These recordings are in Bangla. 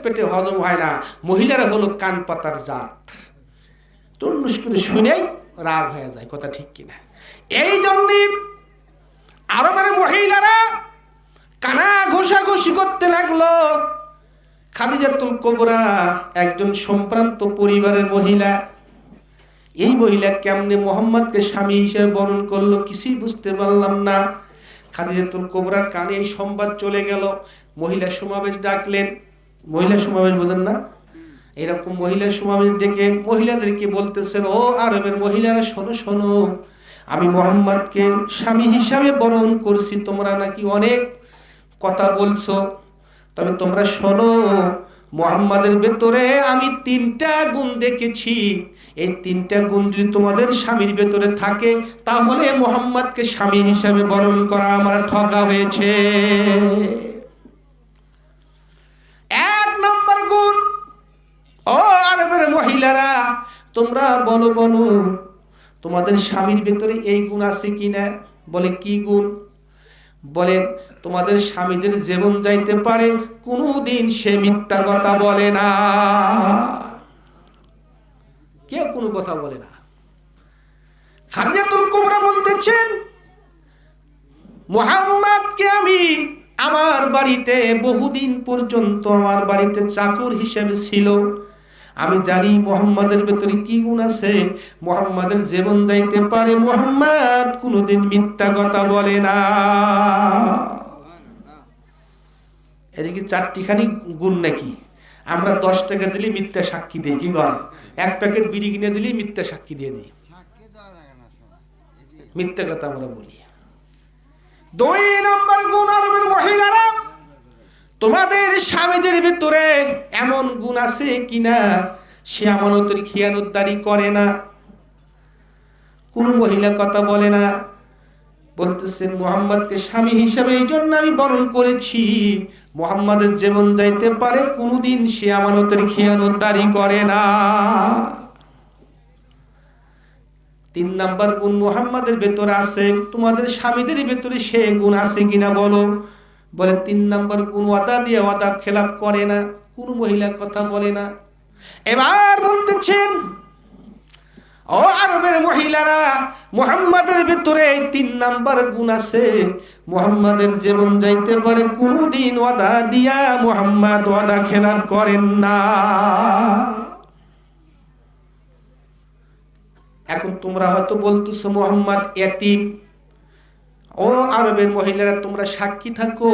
পেটে হজম হয় না, মহিলারা হলো কান পাতার জাত। টুন্নুস করে শুনেই রাগ হয়ে যায়, কথা ঠিক কিনা? এই জন্যে আরবের মহিলারা কানা ঘষাঘষি করতে লাগলো। খাদিজাতুল কুবরা একজন সম্ভ্রান্ত পরিবারের মহিলা। এই মহিলা কেমনে মুহাম্মদকে স্বামী হিসেবে বরণ করলো কিছুই বুঝতে পারলাম না। খাদিজাতুল কুবরার কানে এই সংবাদ চলে গেল। মহিলা সমাবেশ ডাকলেন। মহিলা সমাবেশ বোঝেন না? এরকম মহিলা সমাবেশ ডেকে মহিলাদেরকে বলতেছেন, ও আরবের মহিলারা শোনো শোনো, আমি মুহাম্মদকে স্বামী হিসাবে বরণ করছি। তোমরা নাকি অনেক কথা বলছো, তবে তোমরা শোনো, মুহাম্মাদের ভেতরে আমি 3টা গুণ দেখেছি। এই 3টা গুণ যদি তোমাদের স্বামীর ভেতরে থাকে, তাহলে মুহাম্মাদকে স্বামী হিসাবে বরণ করা আমার ঠকা হয়েছে। 1 নম্বর গুণ, ও আরবের মহিলারা তোমরা বলো বলো তোমাদের স্বামীর ভেতরে এই গুণ আছে কিনা। বলে কি গুণ? বলে তোমাদের স্বামীদের জীবন যাইতে পারে, কোনদিন সে মিথ্যা কথা বলে না, কেউ কোনো কথা বলে না। খাদিজাতুল কুবরা বলতেছেন, মুহাম্মদকে আমি আমার বাড়িতে বহুদিন পর্যন্ত আমার বাড়িতে চাকর হিসেবে ছিল। আমি জানি মুহাম্মাদের ভেতরে কি গুণ আছে। মুহাম্মাদের জীবন যাইতে পারে, মুহাম্মদ কোনোদিন মিথ্যা কথা বলে না। এদিকে 4টিখানি গুণ নাকি? আমরা 10 টাকা দিলে মিথ্যা সাক্ষী দিই, কি বল? 1 প্যাকেট বিড়ি কিনে দিলে মিথ্যা সাক্ষী দিয়ে দিই, মিথ্যা কথা আমরা বলি। 2 নম্বর গুণ, আরবের মহিলারা তোমাদের স্বামীদের ভিতরে এমন গুণ আছে কিনা, সে আমানতের খিয়ানতদারি করে না, কোন মহিলা কথা বলে না। বলতেছেন মুহাম্মদকে স্বামী হিসাবে এই জন্য আমি বরণ করেছি, মুহাম্মদের জীবন যাইতে পারে, কোনদিন সে আমানতের খিয়ানতদারি করে না। 3 নম্বর গুণ মুহাম্মদের ভেতরে আছে, তোমাদের স্বামীদের ভেতরে সে গুণ আছে কিনা বলো। বলে 3 নম্বর গুণ, ওয়াদা দিয়ে ওয়াদা খেলাপ করে না, কোন মহিলা কথা বলে না। এবার বলতেছেন, ও আরবের মহিলারা মুহাম্মাদের ভিতরে 3 নম্বর গুণ আছে, মুহাম্মাদের জীবন যাইতে পারে, কোনদিন ওয়াদা দিয়া মুহাম্মদ ওয়াদা খেলাপ করেন না। এখন তোমরা হয়তো বলতেছো মুহাম্মদ এতিম। ও আরবের মহিলারা তোমরা সাক্ষী থাকো,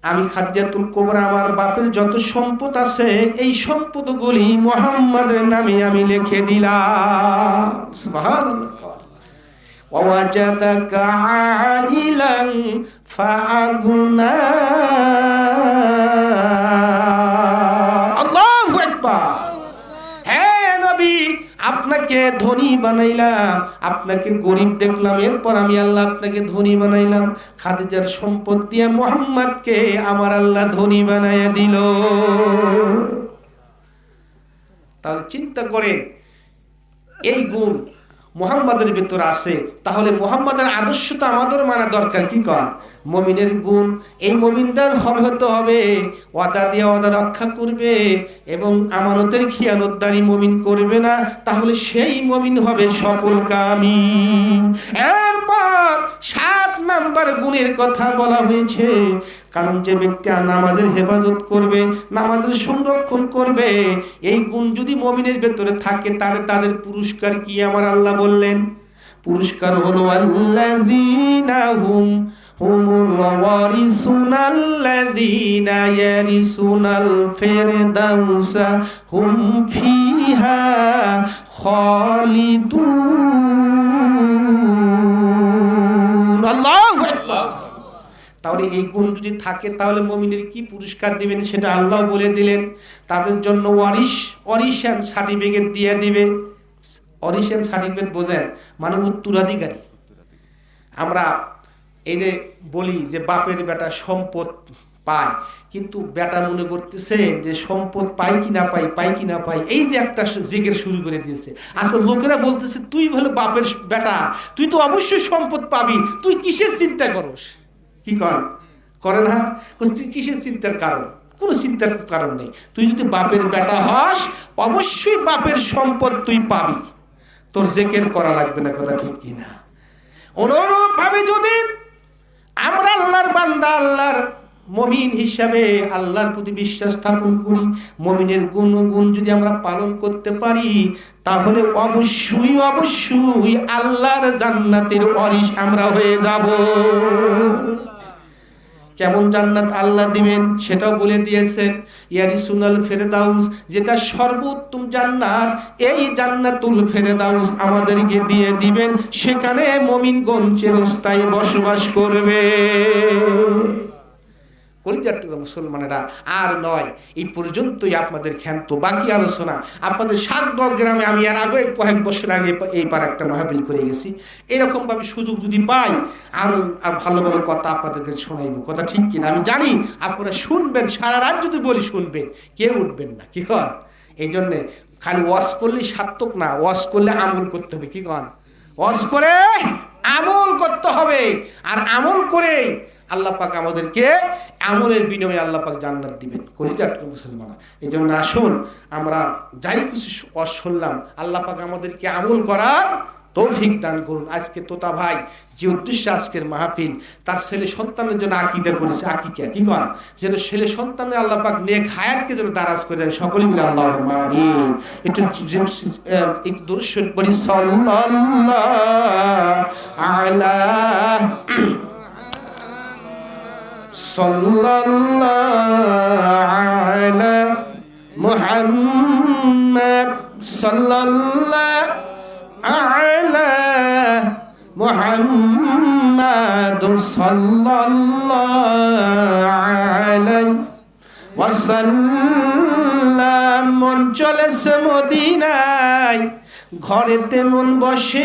আমি খাদিজাতুল কুবরা আমার বাপের যত সম্পদ আছে এই সম্পদগুলি মুহাম্মাদের নামে আমি লিখে দিলাম। সুবহানাল্লাহ। ওয়াজাদাকা আইলান ফাআগুনা। আল্লাহু আকবার। হে নবী, আপনাকে ধনী বানাইলাম, আপনাকে গরিব দেখলাম, এরপর আমি আল্লাহ আপনাকে ধনী বানাইলাম। খাদিজার সম্পদ দিয়ে মুহাম্মদকে আমার আল্লাহ ধনী বানাইয়া দিল। তাহলে চিন্তা করেন, এই গুণ মুহাম্মাদের ভিতরে আছে, তাহলে মুহাম্মাদের আদর্শ তো আমাদের মানা দরকার। কি কর মুমিনের গুণ, এই মুমিনদার হতে হবে ওয়াদা দিয়ে ওয়াদা রক্ষা করবে এবং আমানতের খিয়ানতদারি মুমিন করবে না, তাহলে সেই মুমিন হবে সফলকামী। এরপর 7 নম্বর গুণের কথা বলা হয়েছে, কারণ যে ব্যক্তি নামাজের হেফাজত করবে, নামাজের সংরক্ষণ করবে, এই গুণ যদি মুমিনের ভেতরে থাকে, তাদের পুরস্কার কি আমার আল্লাহ বললেন? পুরস্কার হলো আল্লাযীনা হুমুল ওয়ারিসুনাল্লাযীনা ইয়ারিসুনাল ফিরদাউসা হুম ফিহা খালিদুন। আল্লাহু আকবার। তাহলে এই গুণ যদি থাকে, তাহলে মুমিনের কি পুরস্কার দিবেন সেটা আল্লাহ বলে দিলেন। তাদের জন্য ওয়ারিশান সার্টিফিকেট দিয়ে দিবে। ওয়ারিশান সার্টিফিকেট বোঝেন মানে উত্তরাধিকারী। আমরা এই যে বলি যে বাপের বেটা সম্পদ পায়, কিন্তু বেটা মনে করতেছে যে সম্পদ পাই কি না পাই, এই যে একটা জিগের শুরু করে দিয়েছে। আসলে লোকেরা বলতেছে তুই ভালো বাপের বেটা, তুই তো অবশ্যই সম্পদ পাবি, তুই কিসের চিন্তা করস? কি করে না? কিসের চিন্তার কারণ? কোনো চিন্তার কারণ নেই। তুই যদি বাপের বেটা হস, অবশ্যই বাপের সম্পদ তুই পাবি, তোর জিকির করা লাগবে না, কথা ঠিক কিনা? অনুরূপভাবে যদি আমরা আল্লাহর বান্দা, আল্লাহর মুমিন হিসাবে আল্লাহর প্রতি বিশ্বাস স্থাপন করি, মুমিনের গুণ যদি আমরা পালন করতে পারি, তাহলে অবশ্যই অবশ্যই আল্লাহর জান্নাতের ওয়ারিশ আমরা হয়ে যাব। কেমন জান্নাত আল্লাহ দিবেন সেটাও বলে দিয়েছেন, ইয়ারিসুনাল ফেরদাউস, যেটা সর্বোত্তম জান্নাত, এই জান্নাতুল ফেরদাউস আমাদেরকে দিয়ে দিবেন, সেখানে মুমিনগণ চিরস্থায়ী বসবাস করবে। কলিজার টুকরা মুসলমানেরা, আর নয়, এই পর্যন্তই আপনাদের ক্ষান্ত। বাকি আলোচনা আপনাদের সাতদহ গ্রামে আমি এর আগে কয়েক বছর আগে এই পার একটা মাহফিল করে গেছি। এরকমভাবে সুযোগ যদি পাই আর ভালো ভালো কথা আপনাদেরকে শোনাইব, কথা ঠিক কিনা? আমি জানি আপনারা শুনবেন, সারা রাত যদি বলি শুনবেন, কেউ উঠবেন না, কি কন? এই জন্যে খালি ওয়াজ করলেই সার্থক না, ওয়াজ করলে আমল করতে হবে, কি কন? ওয়াজ করে আমল করতে হবে, আর আমল করে আল্লাহ পাক আমাদেরকে আমলের বিনিময়ে আল্লাহ পাক জান্নাত দিবেন। কলিজার মুসলমান, এই জন্য আসুন আমরা যাই খুশি ওয়াজ শুনলাম, আল্লাহ পাক আমাদেরকে আমল করার তৌফিক দান করুন। আজকে তোতা ভাই যে উদ্দেশ্যে আজকের মাহফিল, তার ছেলে সন্তানের জন্য আকীদা করেছে, আকিকা, কি কন? যেন ছেলে সন্তানের আল্লাহ পাক নেক হায়াতকে যেন দারাজ করে দেন, সকলে মিলে আল্লাহুম্মা আমিন। একটু দুরূদ শরীফ পড়ি, সাল্লাল্লাহু আলা মুহাম্মদ, সাল্লাল্লাহু আলা মুহাম্মদ, সাল্লাল্লাহু আলাইহি ওয়াসাল্লাম। মন চলেছে মদিনায়, ঘরেতে মন বসে